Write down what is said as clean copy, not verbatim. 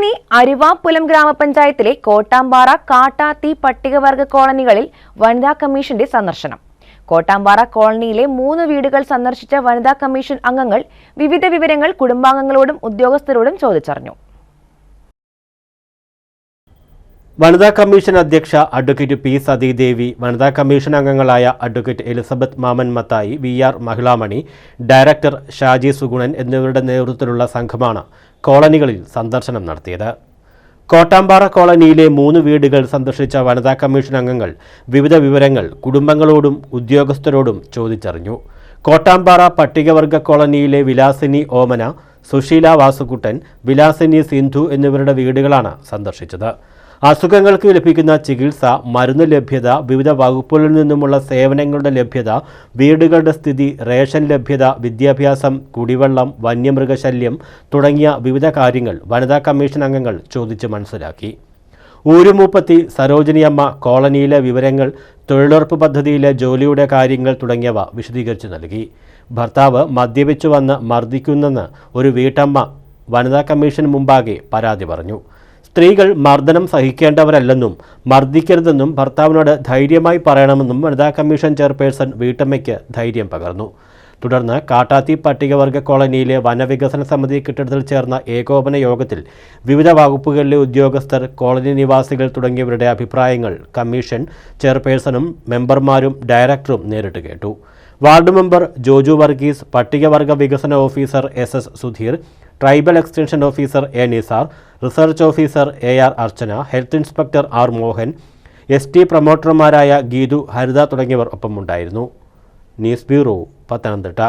പൊന്നാനി അരുവാപ്പുലം ഗ്രാമപഞ്ചായത്തിലെ കോട്ടാമ്പാറ കാട്ടാത്തി പട്ടികവർഗ കോളനികളിൽ വനിതാ കമ്മീഷന്റെ സന്ദർശനം. കോട്ടാമ്പാറ കോളനിയിലെ 3 വീടുകൾ സന്ദർശിച്ച വനിതാ കമ്മീഷൻ അംഗങ്ങൾ വിവിധ വിവരങ്ങൾ കുടുംബാംഗങ്ങളോടും ഉദ്യോഗസ്ഥരോടും ചോദിച്ചറിഞ്ഞു. വനിതാ കമ്മീഷൻ അധ്യക്ഷ അഡ്വക്കേറ്റ് പി സതീദേവി, വനിതാ കമ്മീഷൻ അംഗങ്ങളായ അഡ്വക്കേറ്റ് എലിസബത്ത് മാമൻ മത്തായി, വി.ആർ. മഹിളാമണി, ഡയറക്ടർ ഷാജി സുഗുണൻ എന്നിവരുടെ നേതൃത്വത്തിലുള്ള സംഘമാണ് കോളനികളിൽ സന്ദർശനം നടത്തിയത്. കോട്ടാമ്പാറ കോളനിയിലെ 3 വീടുകൾ സന്ദർശിച്ച വനിതാ കമ്മീഷൻ അംഗങ്ങൾ വിവിധ വിവരങ്ങൾ കുടുംബങ്ങളോടും ഉദ്യോഗസ്ഥരോടും ചോദിച്ചറിഞ്ഞു. കോട്ടാമ്പാറ പട്ടികവർഗ കോളനിയിലെ വിലാസിനി ഓമന, സുശീല വാസുകുട്ടൻ, വിലാസിനി സിന്ധു എന്നിവരുടെ വീടുകളാണ് സന്ദർശിച്ചത്. അസുഖങ്ങൾക്ക് ലഭിക്കുന്ന ചികിത്സ, മരുന്ന് ലഭ്യത, വിവിധ വകുപ്പുകളിൽ നിന്നുമുള്ള സേവനങ്ങളുടെ ലഭ്യത, വീടുകളുടെ സ്ഥിതി, റേഷൻ ലഭ്യത, വിദ്യാഭ്യാസം, കുടിവെള്ളം, വന്യമൃഗശല്യം തുടങ്ങിയ വിവിധ കാര്യങ്ങൾ വനിതാ കമ്മീഷൻ അംഗങ്ങൾ ചോദിച്ച് മനസ്സിലാക്കി. ഊരുമൂപ്പത്തി സരോജിനിയമ്മ കോളനിയിലെ വിവരങ്ങൾ, തൊഴിലുറപ്പ് പദ്ധതിയിലെ ജോലിയുടെ കാര്യങ്ങൾ തുടങ്ങിയവ വിശദീകരിച്ചു നൽകി. ഭർത്താവ് മദ്യപിച്ചു വന്ന് മർദ്ദിക്കുന്നെന്ന് ഒരു വീട്ടമ്മ വനിതാ കമ്മീഷൻ മുമ്പാകെ പരാതി പറഞ്ഞു. സ്ത്രീകൾ മർദ്ദനം സഹിക്കേണ്ടവരല്ലെന്നും മർദ്ദിക്കരുതെന്നും ഭർത്താവിനോട് ധൈര്യമായി പറയണമെന്നും വനിതാ കമ്മീഷൻ ചെയർപേഴ്സൺ വീട്ടമ്മയ്ക്ക് ധൈര്യം പകർന്നു. തുടർന്ന് കാട്ടാത്തി പട്ടികവർഗ കോളനിയിലെ വനവികസന സമിതി കെട്ടിടത്തിൽ ചേർന്ന ഏകോപന യോഗത്തിൽ വിവിധ വകുപ്പുകളിലെ ഉദ്യോഗസ്ഥർ, കോളനി നിവാസികൾ തുടങ്ങിയവരുടെ അഭിപ്രായങ്ങൾ കമ്മീഷൻ ചെയർപേഴ്സണും മെമ്പർമാരും ഡയറക്ടറും നേരിട്ട് കേട്ടു. വാർഡ് മെമ്പർ ജോജു വർഗീസ്, പട്ടികവർഗ വികസന officer SS Sudheer, tribal extension officer A. Nisar, research officer AR Archana, health inspector R. Mohan, ST പ്രൊമോട്ടർമാരായ ഗീതു, ഹരിത തുടങ്ങിയവർ ഒപ്പമുണ്ടായിരുന്നു. News bureau, Pathanamthitta.